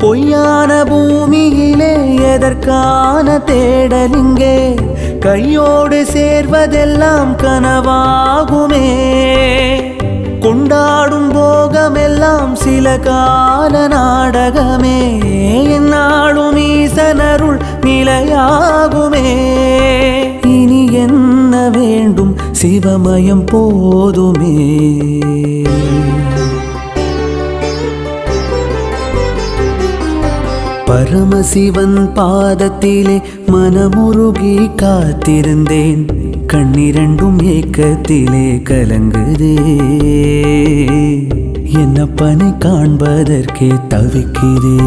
பொய்யான பூமியிலே எதற்கான தேடலிங்கே கையோடு சேர்வதெல்லாம் கனவாகுமே கொண்டாடும் போகமெல்லாம் சில கால நாடகமே என்னாலும் ஈசனருள் நிலையாகுமே இனி என்ன வேண்டும் சிவமயம் போதுமே பரமசிவன் பாதத்திலே மனமுருகி காத்திருந்தேன் கண்ணிரண்டும் ஏக்கத்திலே கலங்குதே என்னப்பனை காண்பதற்கே தவிக்கிறே